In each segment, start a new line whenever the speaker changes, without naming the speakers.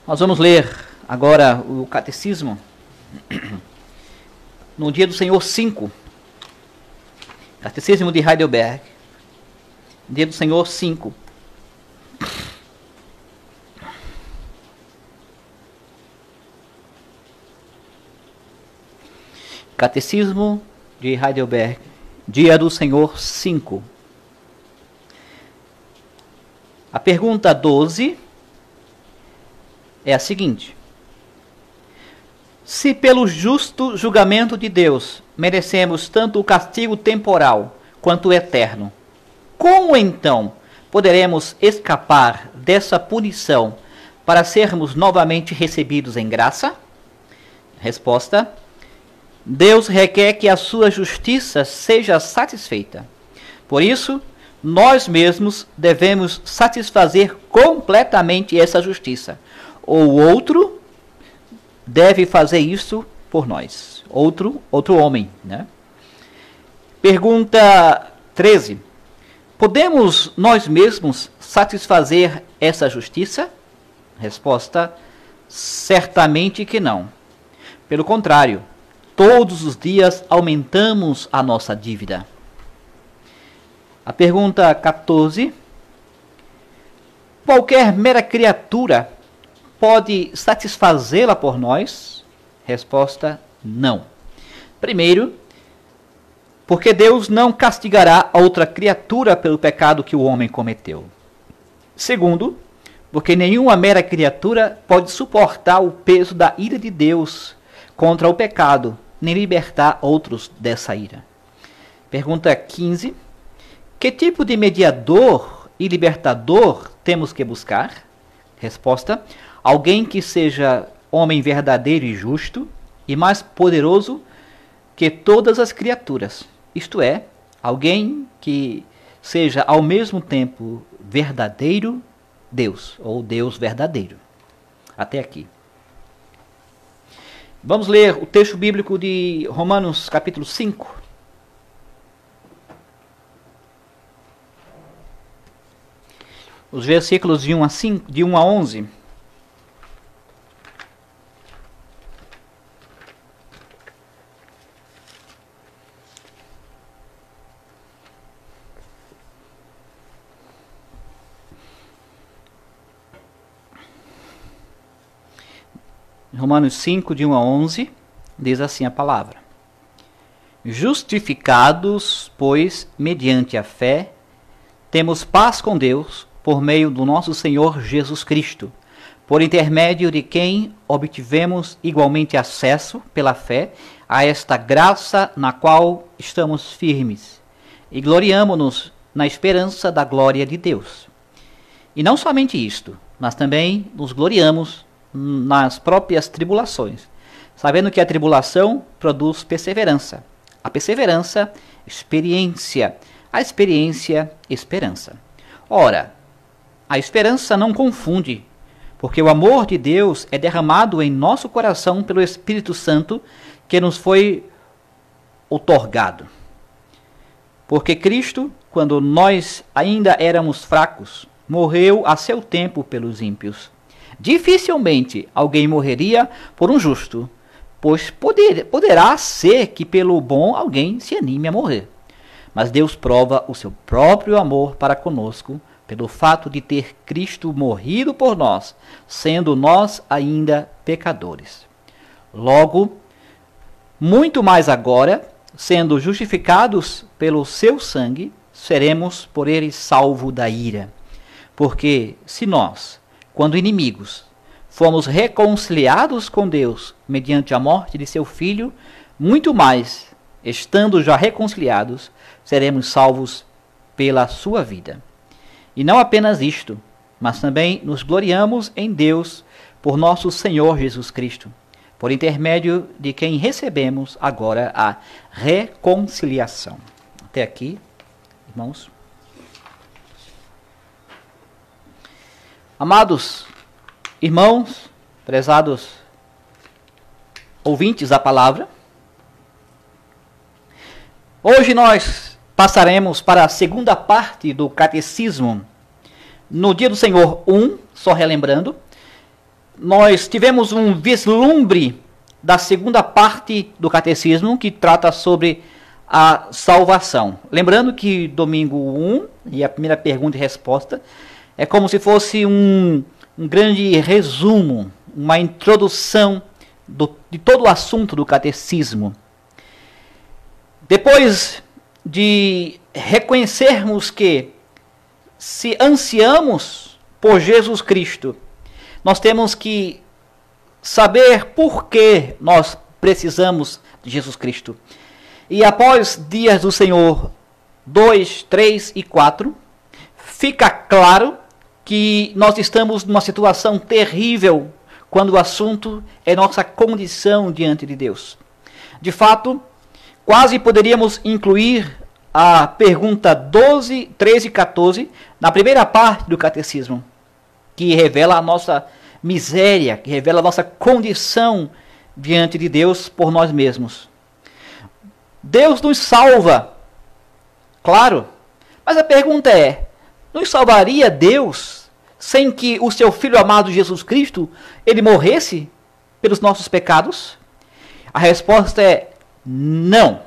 Nós vamos ler agora o Catecismo no Dia do Senhor 5. Catecismo de Heidelberg. Dia do Senhor 5. Catecismo de Heidelberg. Dia do Senhor 5. A pergunta 12 é a seguinte: se pelo justo julgamento de Deus merecemos tanto o castigo temporal quanto o eterno, como então poderemos escapar dessa punição para sermos novamente recebidos em graça? Resposta: Deus requer que a sua justiça seja satisfeita. Por isso, nós mesmos devemos satisfazer completamente essa justiça. Ou outro deve fazer isso por nós. Outro homem, né? Pergunta 13. Podemos nós mesmos satisfazer essa justiça? Resposta: certamente que não. Pelo contrário, todos os dias aumentamos a nossa dívida. A pergunta 14. Qualquer mera criatura pode satisfazê-la por nós? Resposta: não. Primeiro, porque Deus não castigará a outra criatura pelo pecado que o homem cometeu. Segundo, porque nenhuma mera criatura pode suportar o peso da ira de Deus contra o pecado, nem libertar outros dessa ira. Pergunta 15. Que tipo de mediador e libertador temos que buscar? Resposta: alguém que seja homem verdadeiro e justo e mais poderoso que todas as criaturas. Isto é, alguém que seja ao mesmo tempo verdadeiro Deus, ou Deus verdadeiro. Até aqui. Vamos ler o texto bíblico de Romanos capítulo 5. Os versículos de 1 a 11. Romanos 5, de 1 a 11, diz assim a palavra: Justificados, pois, mediante a fé, temos paz com Deus, por meio do nosso Senhor Jesus Cristo, por intermédio de quem obtivemos igualmente acesso, pela fé, a esta graça na qual estamos firmes, e gloriamo-nos na esperança da glória de Deus. E não somente isto, mas também nos gloriamos nas próprias tribulações, sabendo que a tribulação produz perseverança, a perseverança, experiência, a experiência, esperança. Ora, a esperança não confunde, porque o amor de Deus é derramado em nosso coração pelo Espírito Santo que nos foi outorgado. Porque Cristo, quando nós ainda éramos fracos, morreu a seu tempo pelos ímpios. Dificilmente alguém morreria por um justo, pois poderá ser que pelo bom alguém se anime a morrer. Mas Deus prova o seu próprio amor para conosco, pelo fato de ter Cristo morrido por nós, sendo nós ainda pecadores. Logo, muito mais agora, sendo justificados pelo seu sangue, seremos por ele salvos da ira. Porque se nós, quando inimigos, fomos reconciliados com Deus mediante a morte de seu Filho, muito mais, estando já reconciliados, seremos salvos pela sua vida. E não apenas isto, mas também nos gloriamos em Deus por nosso Senhor Jesus Cristo, por intermédio de quem recebemos agora a reconciliação. Até aqui, irmãos. Amados irmãos, prezados ouvintes da palavra, hoje nós passaremos para a segunda parte do Catecismo. No Dia do Senhor 1, só relembrando, nós tivemos um vislumbre da segunda parte do catecismo, que trata sobre a salvação. Lembrando que domingo 1, e a primeira pergunta e resposta, é como se fosse um grande resumo, uma introdução de todo o assunto do catecismo. Depois de reconhecermos que, se ansiamos por Jesus Cristo, nós temos que saber por que nós precisamos de Jesus Cristo. E após dias do Senhor 2, 3 e 4, fica claro que nós estamos numa situação terrível quando o assunto é nossa condição diante de Deus. De fato, quase poderíamos incluir a pergunta 12, 13 e 14 na primeira parte do catecismo, que revela a nossa miséria, que revela a nossa condição diante de Deus por nós mesmos. Deus nos salva, claro, mas a pergunta é, nos salvaria Deus sem que o seu Filho amado Jesus Cristo, ele morresse pelos nossos pecados? A resposta é não.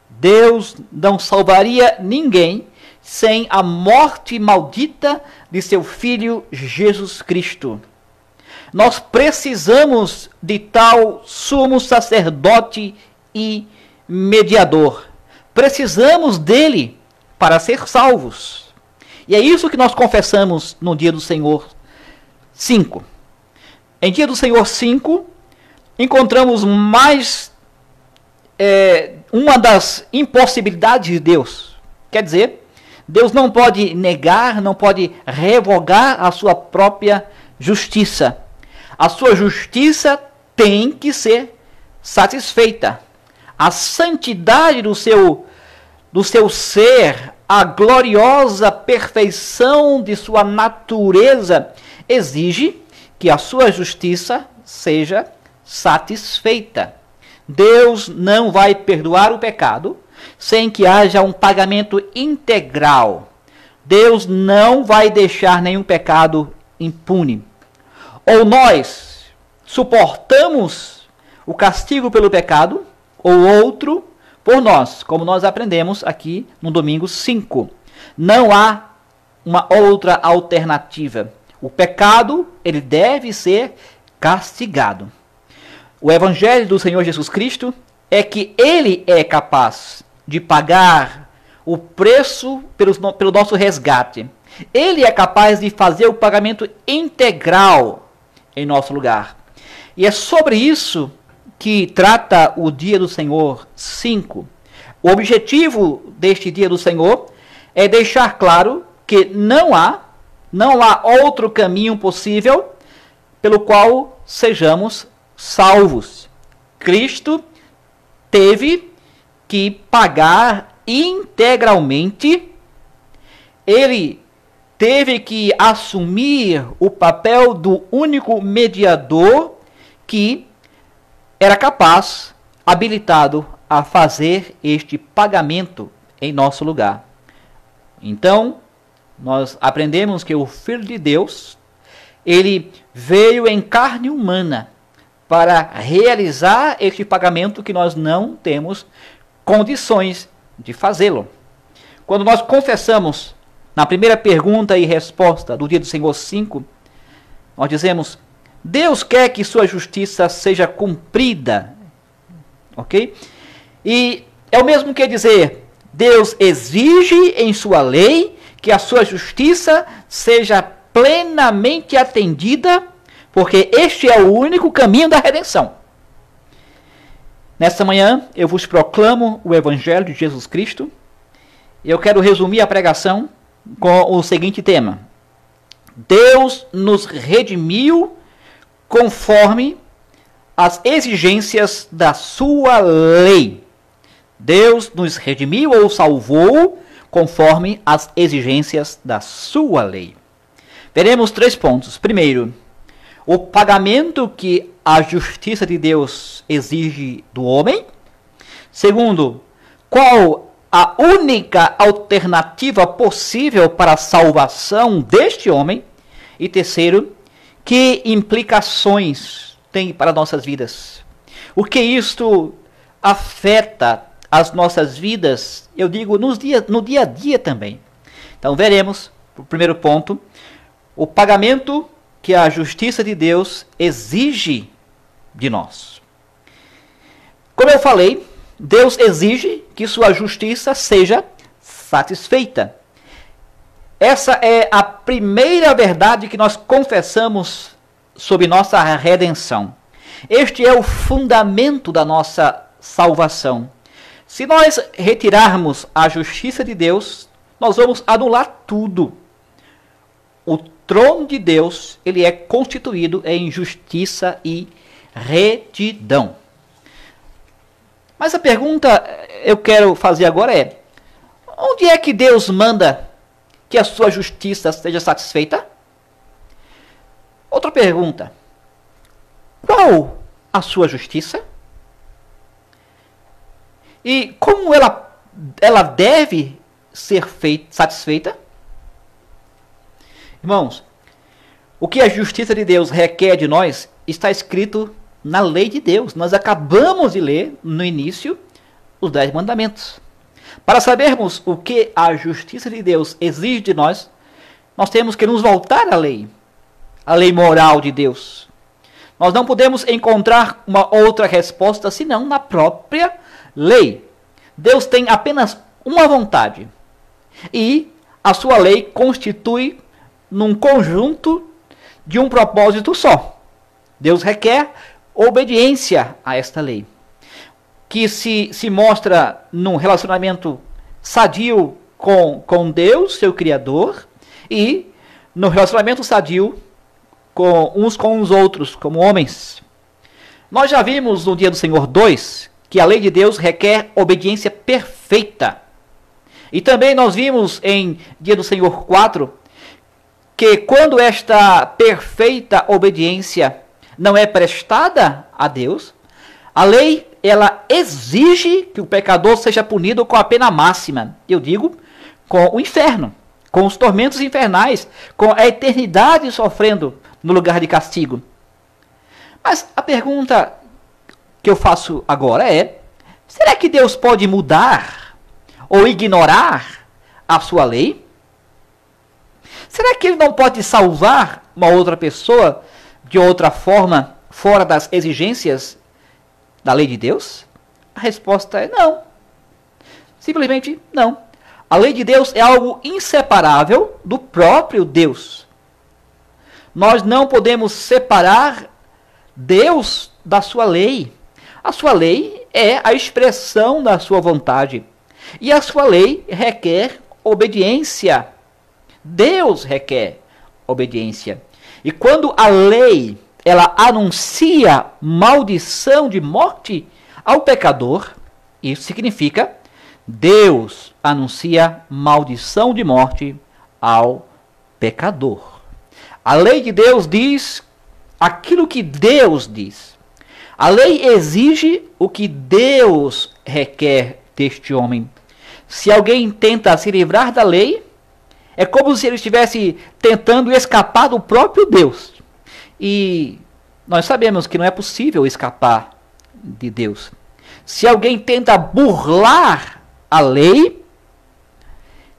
Deus não salvaria ninguém sem a morte maldita de seu Filho Jesus Cristo. Nós precisamos de tal sumo sacerdote e mediador. Precisamos dele para ser salvos. E é isso que nós confessamos no dia do Senhor 5. Em dia do Senhor 5, encontramos mais uma das impossibilidades de Deus. Quer dizer, Deus não pode negar, não pode revogar a sua própria justiça. A sua justiça tem que ser satisfeita. A santidade do seu ser, a gloriosa perfeição de sua natureza, exige que a sua justiça seja satisfeita. Deus não vai perdoar o pecado sem que haja um pagamento integral. Deus não vai deixar nenhum pecado impune. Ou nós suportamos o castigo pelo pecado, ou outro por nós, como nós aprendemos aqui no domingo 5. Não há uma outra alternativa. O pecado, ele deve ser castigado. O evangelho do Senhor Jesus Cristo é que ele é capaz de pagar o preço pelo nosso resgate. Ele é capaz de fazer o pagamento integral em nosso lugar. E é sobre isso que trata o dia do Senhor 5. O objetivo deste dia do Senhor é deixar claro que não há outro caminho possível pelo qual sejamos salvos. Cristo teve que pagar integralmente, ele teve que assumir o papel do único mediador que era capaz, habilitado a fazer este pagamento em nosso lugar. Então, nós aprendemos que o Filho de Deus, ele veio em carne humana para realizar este pagamento que nós não temos condições de fazê-lo. Quando nós confessamos na primeira pergunta e resposta do dia do Senhor 5, nós dizemos: Deus quer que sua justiça seja cumprida. Ok? E é o mesmo que dizer, Deus exige em sua lei que a sua justiça seja plenamente atendida, porque este é o único caminho da redenção. Nesta manhã eu vos proclamo o Evangelho de Jesus Cristo. E eu quero resumir a pregação com o seguinte tema: Deus nos redimiu conforme as exigências da sua lei. Deus nos redimiu ou salvou conforme as exigências da sua lei. Veremos 3 pontos. Primeiro, o pagamento que a justiça de Deus exige do homem. Segundo, qual a única alternativa possível para a salvação deste homem. E terceiro, Que implicações tem para nossas vidas? O que isto afeta as nossas vidas? Eu digo no dia a dia também. Então veremos, o primeiro ponto, o pagamento que a justiça de Deus exige de nós. Como eu falei, Deus exige que sua justiça seja satisfeita. Essa é a primeira verdade que nós confessamos sobre nossa redenção. Este é o fundamento da nossa salvação. Se nós retirarmos a justiça de Deus, nós vamos anular tudo. O trono de Deus, ele é constituído em justiça e retidão. Mas a pergunta eu quero fazer agora é: onde é que Deus manda que a sua justiça seja satisfeita? Outra pergunta: qual a sua justiça? E como ela deve ser satisfeita? Irmãos, o que a justiça de Deus requer de nós está escrito na lei de Deus. Nós acabamos de ler no início os 10 mandamentos. Para sabermos o que a justiça de Deus exige de nós, nós temos que nos voltar à lei moral de Deus. Nós não podemos encontrar uma outra resposta senão na própria lei. Deus tem apenas uma vontade, e a sua lei constitui num conjunto de um propósito só. Deus requer obediência a esta lei, que se mostra num relacionamento sadio com Deus, seu Criador, e no relacionamento sadio com os outros, como homens. Nós já vimos no Dia do Senhor 2 que a lei de Deus requer obediência perfeita. E também nós vimos em Dia do Senhor 4 que quando esta perfeita obediência não é prestada a Deus, a lei ela exige que o pecador seja punido com a pena máxima. Eu digo, com o inferno, com os tormentos infernais, com a eternidade sofrendo no lugar de castigo. Mas a pergunta que eu faço agora é: será que Deus pode mudar ou ignorar a sua lei? Será que ele não pode salvar uma outra pessoa de outra forma, fora das exigências da lei de Deus? A resposta é não. Simplesmente não. A lei de Deus é algo inseparável do próprio Deus. Nós não podemos separar Deus da sua lei. A sua lei é a expressão da sua vontade. E a sua lei requer obediência. Deus requer obediência. E quando a lei ela anuncia maldição de morte ao pecador, isso significa Deus anuncia maldição de morte ao pecador. A lei de Deus diz aquilo que Deus diz. A lei exige o que Deus requer deste homem. Se alguém tenta se livrar da lei, é como se ele estivesse tentando escapar do próprio Deus. E nós sabemos que não é possível escapar de Deus. Se alguém tenta burlar a lei,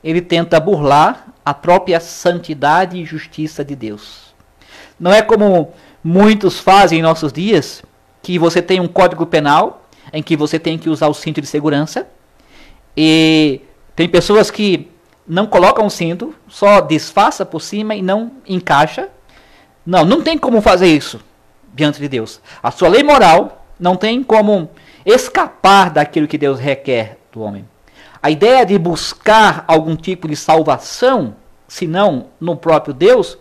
ele tenta burlar a própria santidade e justiça de Deus. Não é como muitos fazem em nossos dias, que você tem um código penal em que você tem que usar o cinto de segurança, e tem pessoas que não colocam o cinto, só disfarça por cima e não encaixa. Não tem como fazer isso diante de Deus. A sua lei moral não tem como escapar daquilo que Deus requer do homem. A ideia de buscar algum tipo de salvação, senão no próprio Deus,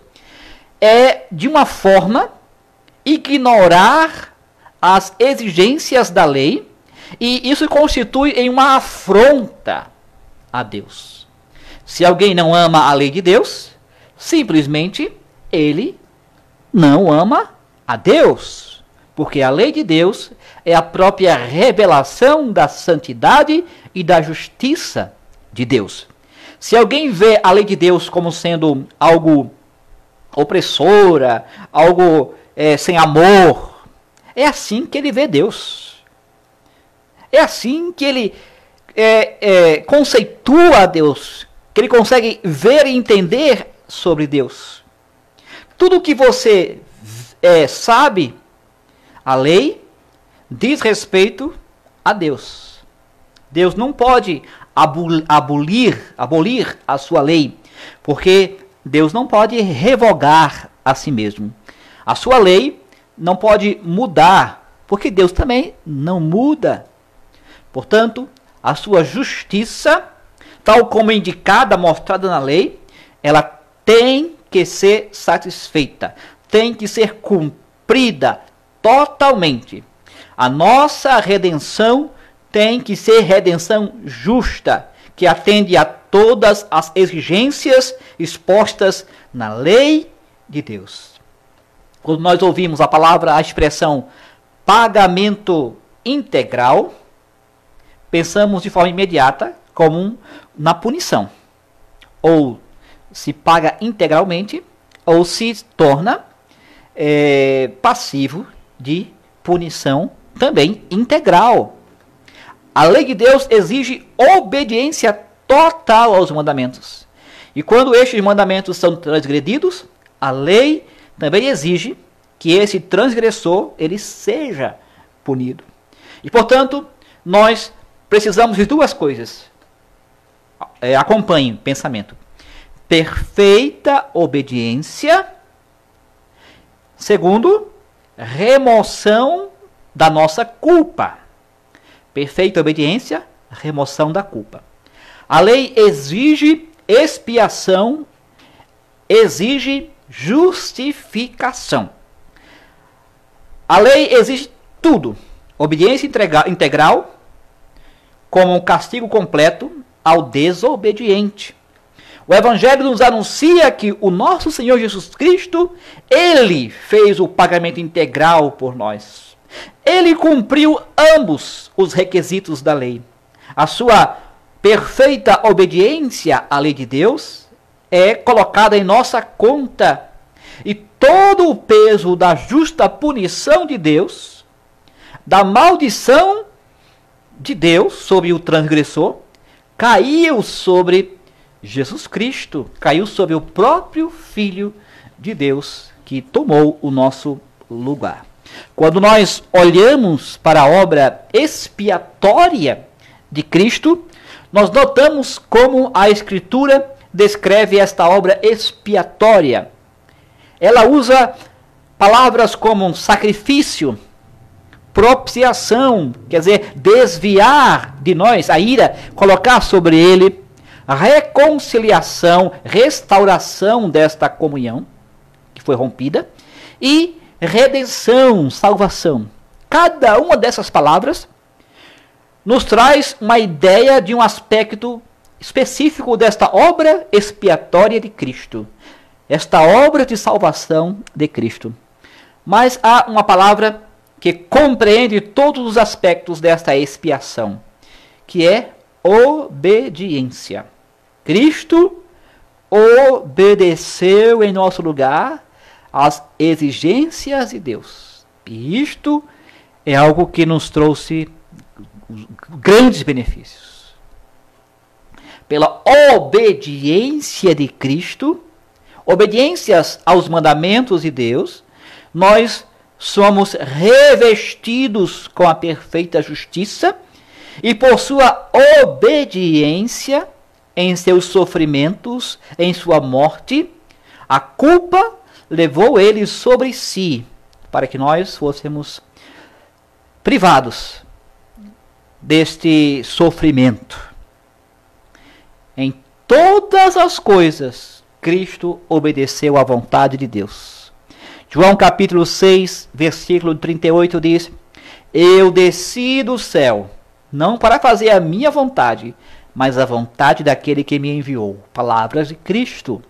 é de uma forma ignorar as exigências da lei, e isso constitui em uma afronta a Deus. Se alguém não ama a lei de Deus, simplesmente ele não ama a Deus, porque a lei de Deus é a própria revelação da santidade e da justiça de Deus. Se alguém vê a lei de Deus como sendo algo opressora, algo sem amor. É assim que ele vê Deus. É assim que ele conceitua Deus, que ele consegue ver e entender sobre Deus. Tudo que você sabe, a lei diz respeito a Deus. Deus não pode abolir a sua lei, porque Deus não pode revogar a si mesmo. A sua lei não pode mudar, porque Deus também não muda. Portanto, a sua justiça, tal como indicada, mostrada na lei, ela tem que ser satisfeita, tem que ser cumprida totalmente. A nossa redenção tem que ser redenção justa, que atende a todas as exigências expostas na lei de Deus. Quando nós ouvimos a expressão pagamento integral, pensamos de forma imediata como na punição. Ou se paga integralmente, ou se torna passivo de punição também integral. A lei de Deus exige obediência total aos mandamentos. E quando estes mandamentos são transgredidos, a lei também exige que esse transgressor ele seja punido. E, portanto, nós precisamos de duas coisas. Acompanhe o pensamento. Perfeita obediência. Segundo, remoção da nossa culpa. Perfeita obediência, remoção da culpa. A lei exige expiação, exige justificação. A lei exige tudo. Obediência integral, como um castigo completo ao desobediente. O Evangelho nos anuncia que o nosso Senhor Jesus Cristo, ele fez o pagamento integral por nós. Ele cumpriu ambos os requisitos da lei. A sua perfeita obediência à lei de Deus é colocada em nossa conta. E todo o peso da justa punição de Deus, da maldição de Deus sobre o transgressor, caiu sobre Jesus Cristo, caiu sobre o próprio Filho de Deus que tomou o nosso lugar. Quando nós olhamos para a obra expiatória de Cristo, nós notamos como a Escritura descreve esta obra expiatória. Ela usa palavras como sacrifício, propiciação, quer dizer, desviar de nós a ira, colocar sobre ele, reconciliação, restauração desta comunhão que foi rompida, e redenção, salvação. Cada uma dessas palavras nos traz uma ideia de um aspecto específico desta obra expiatória de Cristo, esta obra de salvação de Cristo. Mas há uma palavra que compreende todos os aspectos desta expiação, que é obediência. Cristo obedeceu em nosso lugar às exigências de Deus. E isto é algo que nos trouxe grandes benefícios. Pela obediência de Cristo, obediências aos mandamentos de Deus, nós somos revestidos com a perfeita justiça e por sua obediência em seus sofrimentos, em sua morte, a culpa levou ele sobre si para que nós fôssemos privados deste sofrimento. Em todas as coisas, Cristo obedeceu à vontade de Deus. João capítulo 6, versículo 38 diz: Eu desci do céu, não para fazer a minha vontade, mas a vontade daquele que me enviou. Palavras de Cristo.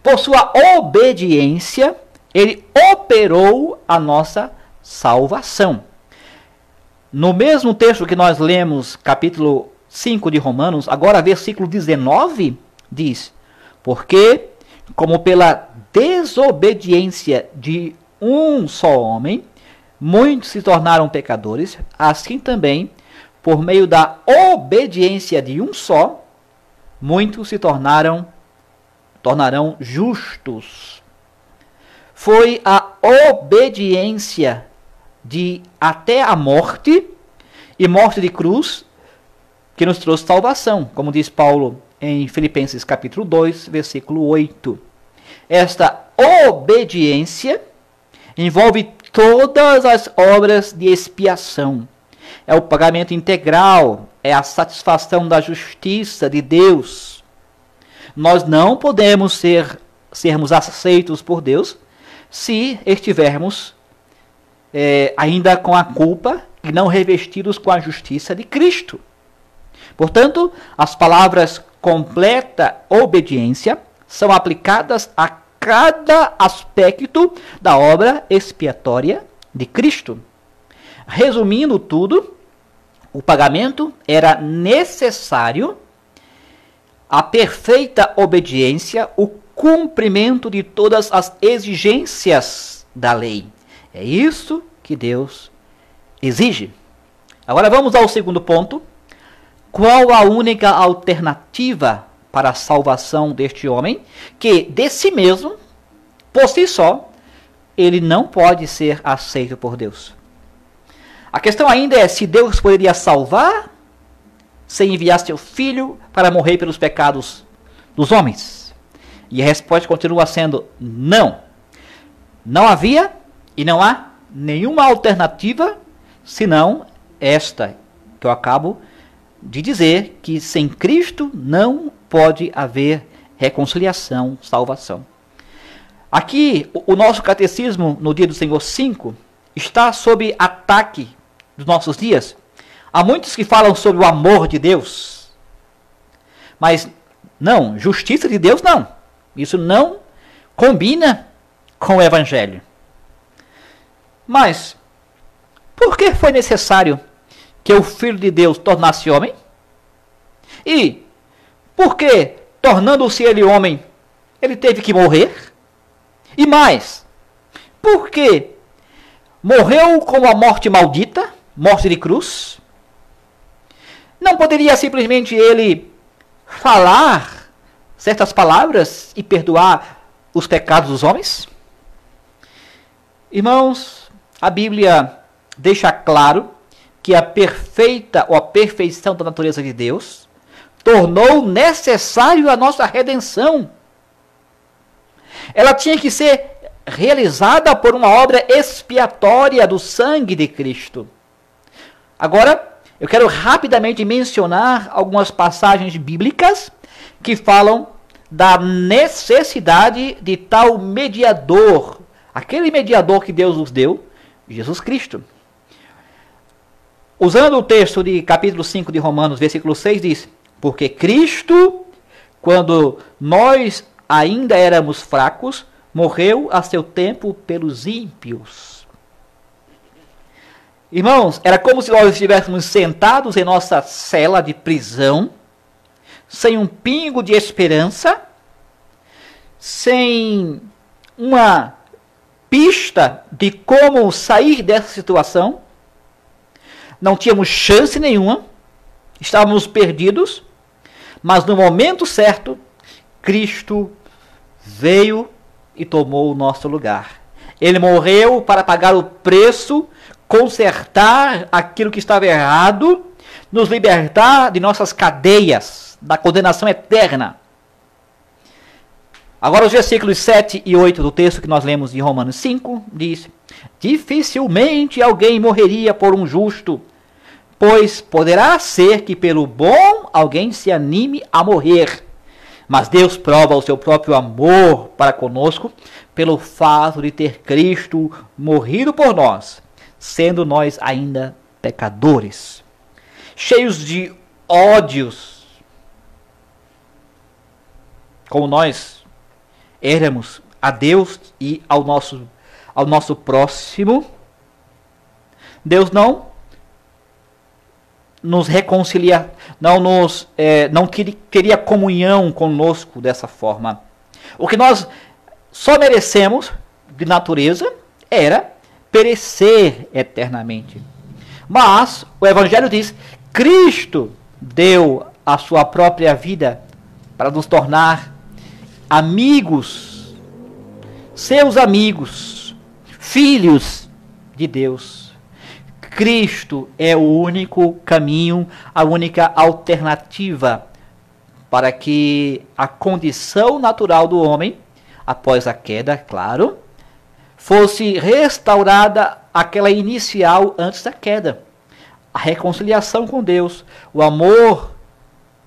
Por sua obediência, ele operou a nossa salvação. No mesmo texto que nós lemos, capítulo 5 de Romanos, agora versículo 19, diz: Porque, como pela desobediência de um só homem, muitos se tornaram pecadores, assim também, por meio da obediência de um só, muitos se tornarão justos. Foi a obediência de até a morte, e morte de cruz, que nos trouxe salvação, como diz Paulo em Filipenses capítulo 2, versículo 8. Esta obediência envolve todas as obras de expiação. É o pagamento integral, é a satisfação da justiça de Deus. Nós não podemos sermos aceitos por Deus se estivermos ainda com a culpa e não revestidos com a justiça de Cristo. Portanto, as palavras completa obediência são aplicadas a cada aspecto da obra expiatória de Cristo. Resumindo tudo, o pagamento era necessário, a perfeita obediência, o cumprimento de todas as exigências da lei. É isso que Deus exige. Agora vamos ao segundo ponto. Qual a única alternativa para a salvação deste homem, que de si mesmo, por si só, ele não pode ser aceito por Deus? A questão ainda é se Deus poderia salvar sem enviar seu filho para morrer pelos pecados dos homens. E a resposta continua sendo não. Não havia e não há nenhuma alternativa senão esta que eu acabo de dizer, que sem Cristo não pode haver reconciliação, salvação. Aqui, o nosso catecismo, no dia do Senhor 5, está sob ataque dos nossos dias. Há muitos que falam sobre o amor de Deus, mas não, justiça de Deus não. Isso não combina com o Evangelho. Mas, por que foi necessário que o Filho de Deus tornasse homem? E por que, tornando-se ele homem, ele teve que morrer? E mais, por que morreu com a morte maldita, morte de cruz? Não poderia simplesmente ele falar certas palavras e perdoar os pecados dos homens? Irmãos, a Bíblia deixa claro que a perfeição da natureza de Deus tornou necessário a nossa redenção. Ela tinha que ser realizada por uma obra expiatória do sangue de Cristo. Agora, eu quero rapidamente mencionar algumas passagens bíblicas que falam da necessidade de tal mediador, aquele mediador que Deus nos deu, Jesus Cristo. Usando o texto de capítulo 5 de Romanos, versículo 6, diz: porque Cristo, quando nós ainda éramos fracos, morreu a seu tempo pelos ímpios. Irmãos, era como se nós estivéssemos sentados em nossa cela de prisão, sem um pingo de esperança, sem uma pista de como sair dessa situação. Não tínhamos chance nenhuma, estávamos perdidos, mas no momento certo, Cristo veio e tomou o nosso lugar. Ele morreu para pagar o preço, consertar aquilo que estava errado, nos libertar de nossas cadeias, da condenação eterna. Agora os versículos 7 e 8 do texto que nós lemos em Romanos 5, diz: dificilmente alguém morreria por um justo, pois poderá ser que pelo bom alguém se anime a morrer. Mas Deus prova o seu próprio amor para conosco pelo fato de ter Cristo morrido por nós, sendo nós ainda pecadores, cheios de ódios, como nós éramos a Deus e ao nosso próximo. Deus não nos reconcilia, não queria comunhão conosco dessa forma. O que nós só merecemos, de natureza, era perecer eternamente. Mas o Evangelho diz: Cristo deu a sua própria vida para nos tornar amigos, seus amigos, filhos de Deus. Cristo é o único caminho, a única alternativa para que a condição natural do homem, após a queda, claro, fosse restaurada aquela inicial antes da queda. A reconciliação com Deus, o amor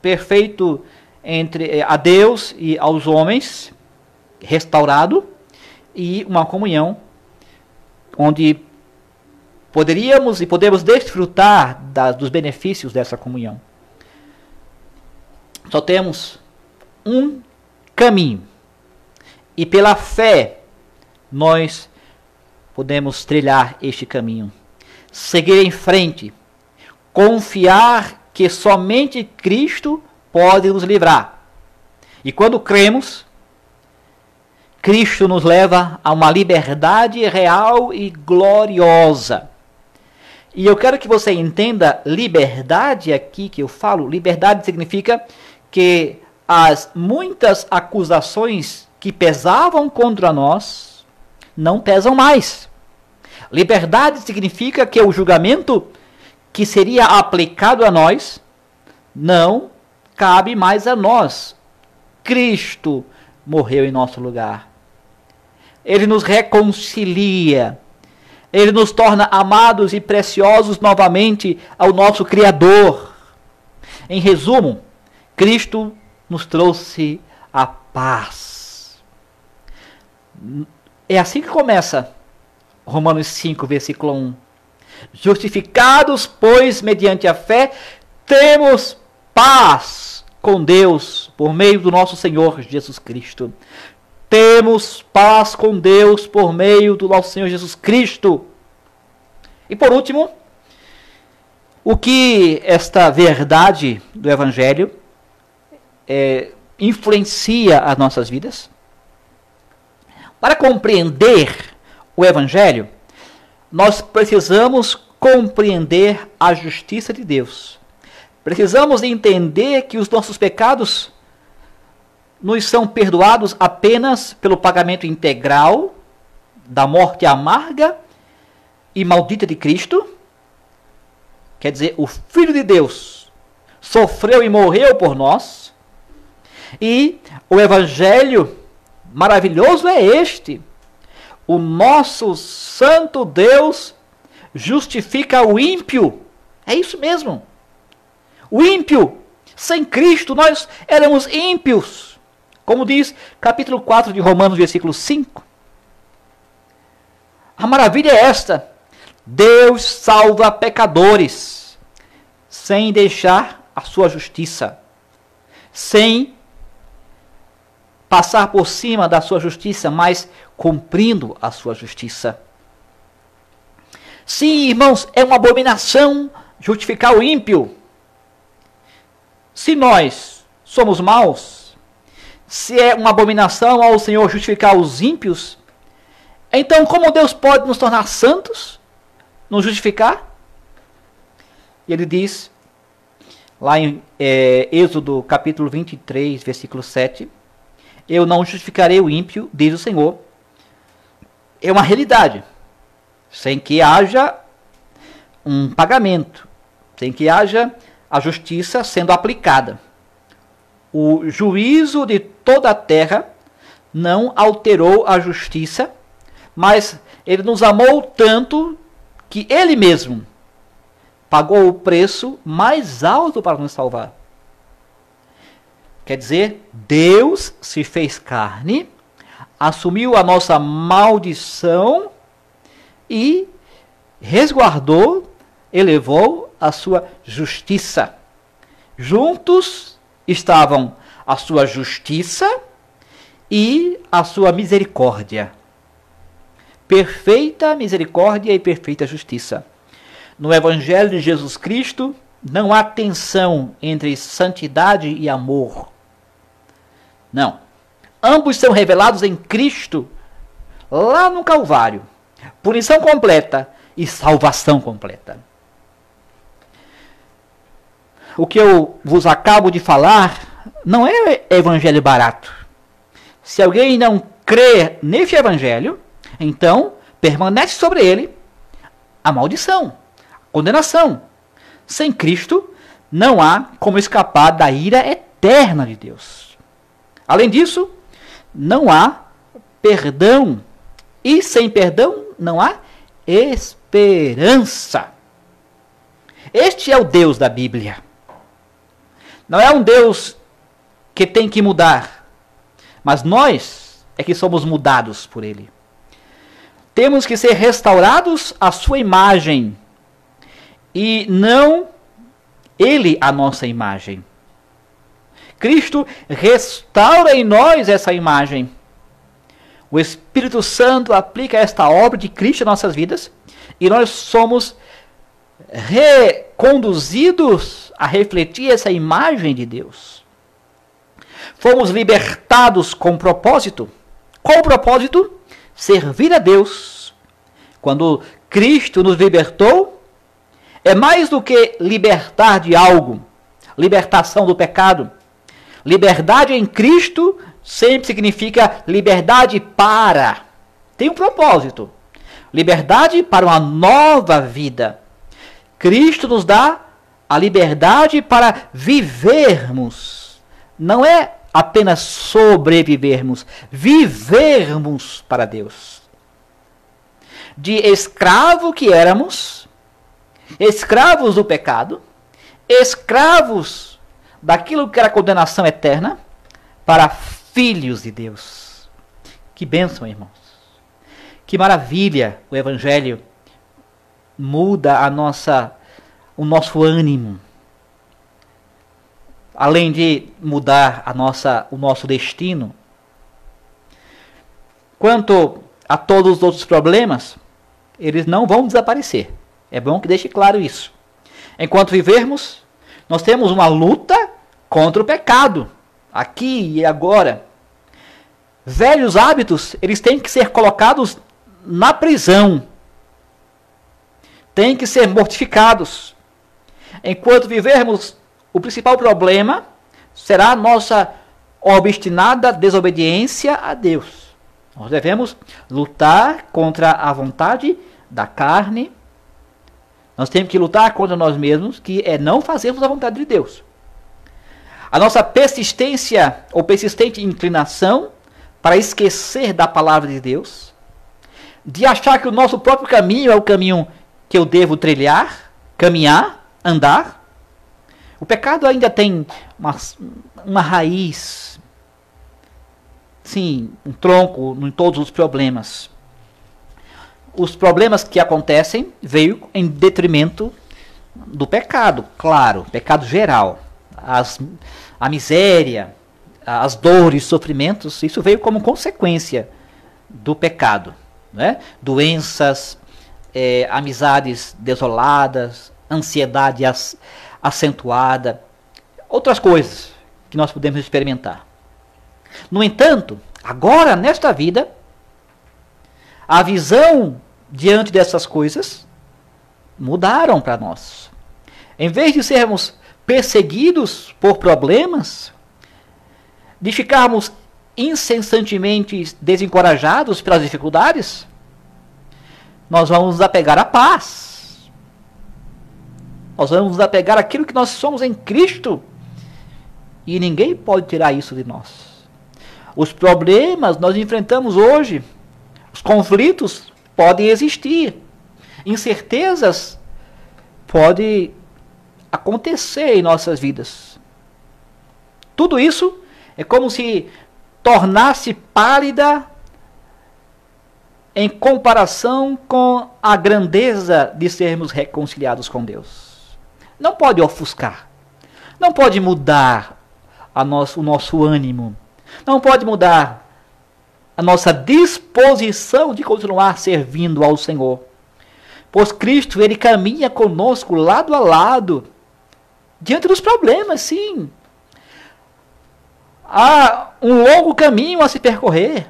perfeito entre a Deus e aos homens, restaurado, e uma comunhão onde poderíamos e podemos desfrutar dos benefícios dessa comunhão. Só temos um caminho, e pela fé nós podemos trilhar este caminho, seguir em frente, confiar que somente Cristo pode nos livrar. E quando cremos, Cristo nos leva a uma liberdade real e gloriosa. E eu quero que você entenda, liberdade aqui que eu falo, liberdade significa que as muitas acusações que pesavam contra nós não pesam mais. Liberdade significa que o julgamento que seria aplicado a nós não cabe mais a nós. Cristo morreu em nosso lugar. Ele nos reconcilia. Ele nos torna amados e preciosos novamente ao nosso Criador. Em resumo, Cristo nos trouxe a paz. É assim que começa Romanos 5, versículo 1. Justificados, pois, mediante a fé, temos paz com Deus por meio do nosso Senhor Jesus Cristo. Temos paz com Deus por meio do nosso Senhor Jesus Cristo. E por último, o que esta verdade do Evangelho influencia as nossas vidas? Para compreender o Evangelho, nós precisamos compreender a justiça de Deus. Precisamos entender que os nossos pecados nos são perdoados apenas pelo pagamento integral da morte amarga e maldita de Cristo. Quer dizer, o Filho de Deus sofreu e morreu por nós. E o Evangelho maravilhoso é este: o nosso santo Deus justifica o ímpio. É isso mesmo. O ímpio, sem Cristo, nós éramos ímpios. Como diz capítulo 4 de Romanos, versículo 5. A maravilha é esta: Deus salva pecadores, sem deixar a sua justiça, sem passar por cima da sua justiça, mas cumprindo a sua justiça. Sim, irmãos, é uma abominação justificar o ímpio. Se nós somos maus, se é uma abominação ao Senhor justificar os ímpios, então como Deus pode nos tornar santos, nos justificar? E ele diz, lá em Êxodo capítulo 23, versículo 7, eu não justificarei o ímpio, diz o Senhor. É uma realidade, sem que haja um pagamento, sem que haja a justiça sendo aplicada. O juízo de toda a terra não alterou a justiça, mas ele nos amou tanto que ele mesmo pagou o preço mais alto para nos salvar. Quer dizer, Deus se fez carne, assumiu a nossa maldição e resguardou, elevou a sua justiça. Juntos estavam a sua justiça e a sua misericórdia. Perfeita misericórdia e perfeita justiça. No Evangelho de Jesus Cristo, não há tensão entre santidade e amor. Não. Ambos são revelados em Cristo, lá no Calvário. Punição completa e salvação completa. O que eu vos acabo de falar não é evangelho barato. Se alguém não crê neste evangelho, então permanece sobre ele a maldição, a condenação. Sem Cristo, não há como escapar da ira eterna de Deus. Além disso, não há perdão. E sem perdão, não há esperança. Este é o Deus da Bíblia. Não é um Deus que tem que mudar, mas nós é que somos mudados por Ele. Temos que ser restaurados à sua imagem e não Ele a nossa imagem. Cristo restaura em nós essa imagem. O Espírito Santo aplica esta obra de Cristo em nossas vidas e nós somos reconduzidos a refletir essa imagem de Deus. Fomos libertados com propósito. Qual o propósito? Servir a Deus. Quando Cristo nos libertou, é mais do que libertar de algo, libertação do pecado. Liberdade em Cristo sempre significa liberdade para. Tem um propósito. Liberdade para uma nova vida. Cristo nos dá a liberdade para vivermos. Não é apenas sobrevivermos, vivermos para Deus. De escravo que éramos, escravos do pecado, escravos daquilo que era condenação eterna, para filhos de Deus. Que bênção, irmãos. Que maravilha o Evangelho muda o nosso ânimo. Além de mudar o nosso destino. Quanto a todos os outros problemas, eles não vão desaparecer. É bom que deixe claro isso. Enquanto vivermos, nós temos uma luta contra o pecado, aqui e agora. Velhos hábitos, eles têm que ser colocados na prisão. Têm que ser mortificados. Enquanto vivermos, o principal problema será a nossa obstinada desobediência a Deus. Nós devemos lutar contra a vontade da carne. Nós temos que lutar contra nós mesmos, que é não fazermos a vontade de Deus. A nossa persistência ou persistente inclinação para esquecer da palavra de Deus, de achar que o nosso próprio caminho é o caminho que eu devo trilhar, caminhar, andar. O pecado ainda tem uma raiz, sim, um tronco em todos os problemas. Os problemas que acontecem veio em detrimento do pecado, claro, pecado geral. A miséria, as dores, sofrimentos, isso veio como consequência do pecado. Né? Doenças, amizades desoladas, ansiedade acentuada, outras coisas que nós podemos experimentar. No entanto, agora nesta vida, a visão diante dessas coisas mudaram para nós. Em vez de sermos perseguidos por problemas, de ficarmos incessantemente desencorajados pelas dificuldades, nós vamos nos apegar à paz. Nós vamos nos apegar àquilo que nós somos em Cristo. E ninguém pode tirar isso de nós. Os problemas nós enfrentamos hoje. Os conflitos podem existir. Incertezas podem acontecer em nossas vidas. Tudo isso é como se tornasse pálida em comparação com a grandeza de sermos reconciliados com Deus. Não pode ofuscar. Não pode mudar o nosso ânimo. Não pode mudar a nossa disposição de continuar servindo ao Senhor. Pois Cristo, Ele caminha conosco lado a lado, diante dos problemas, sim. Há um longo caminho a se percorrer.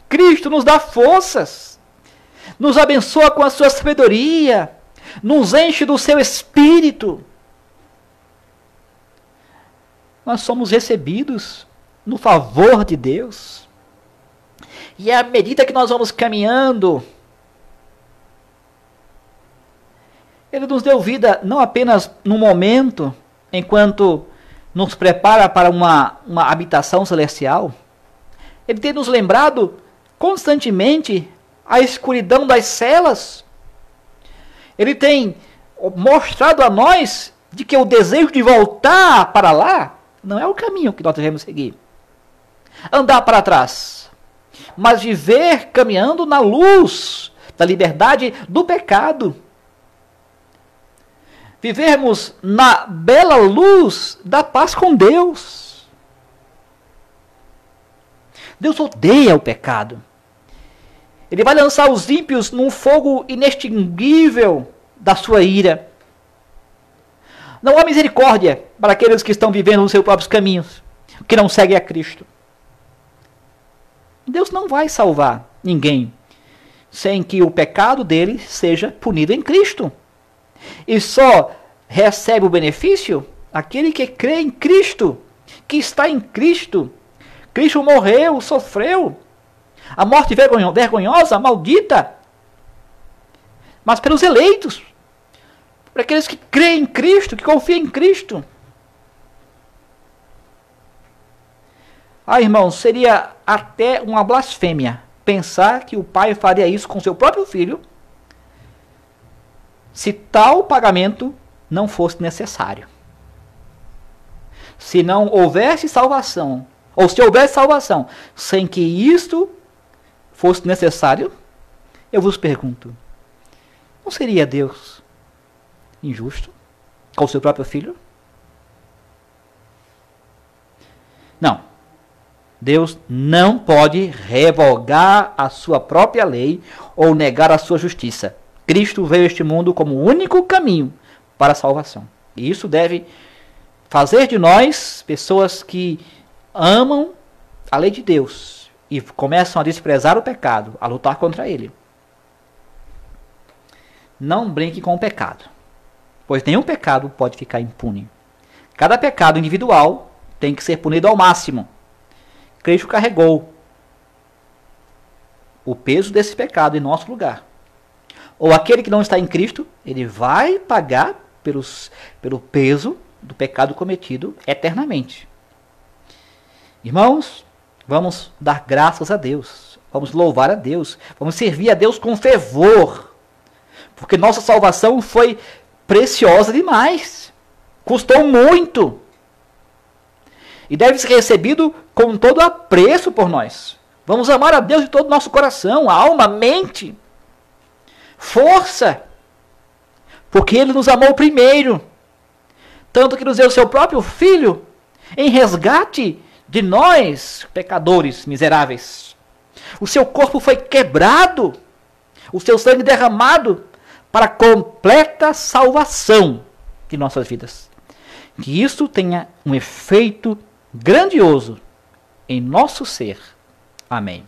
Cristo nos dá forças, nos abençoa com a sua sabedoria, nos enche do seu espírito. Nós somos recebidos no favor de Deus. E à medida que nós vamos caminhando, Ele nos deu vida não apenas no momento, enquanto nos prepara para uma habitação celestial. Ele tem nos lembrado constantemente a escuridão das celas. Ele tem mostrado a nós de que o desejo de voltar para lá não é o caminho que nós devemos seguir. Andar para trás, mas viver caminhando na luz da liberdade do pecado. Vivermos na bela luz da paz com Deus. Deus odeia o pecado. Ele vai lançar os ímpios num fogo inextinguível da sua ira. Não há misericórdia para aqueles que estão vivendo os seus próprios caminhos, que não seguem a Cristo. Deus não vai salvar ninguém sem que o pecado dele seja punido em Cristo. E só recebe o benefício aquele que crê em Cristo, que está em Cristo. Cristo morreu, sofreu a morte vergonhosa, maldita, mas pelos eleitos, para aqueles que creem em Cristo, que confiam em Cristo. Irmãos, seria até uma blasfêmia pensar que o pai faria isso com seu próprio filho, se tal pagamento não fosse necessário. Se não houvesse salvação, ou se houvesse salvação, sem que isto fosse necessário, eu vos pergunto, não seria Deus injusto com o seu próprio filho? Não. Deus não pode revogar a sua própria lei ou negar a sua justiça. Cristo veio a este mundo como o único caminho para a salvação. E isso deve fazer de nós pessoas que amam a lei de Deus e começam a desprezar o pecado, a lutar contra ele. Não brinque com o pecado, pois nenhum pecado pode ficar impune. Cada pecado individual tem que ser punido ao máximo. Cristo carregou o peso desse pecado em nosso lugar. Ou aquele que não está em Cristo, ele vai pagar pelo peso do pecado cometido eternamente. Irmãos, vamos dar graças a Deus, vamos louvar a Deus, vamos servir a Deus com fervor, porque nossa salvação foi preciosa demais, custou muito, e deve ser recebido com todo apreço por nós. Vamos amar a Deus de todo o nosso coração, alma, mente, força, porque Ele nos amou primeiro, tanto que nos deu o seu próprio Filho em resgate de nós, pecadores miseráveis. O seu corpo foi quebrado, o seu sangue derramado para a completa salvação de nossas vidas. Que isso tenha um efeito grandioso em nosso ser. Amém.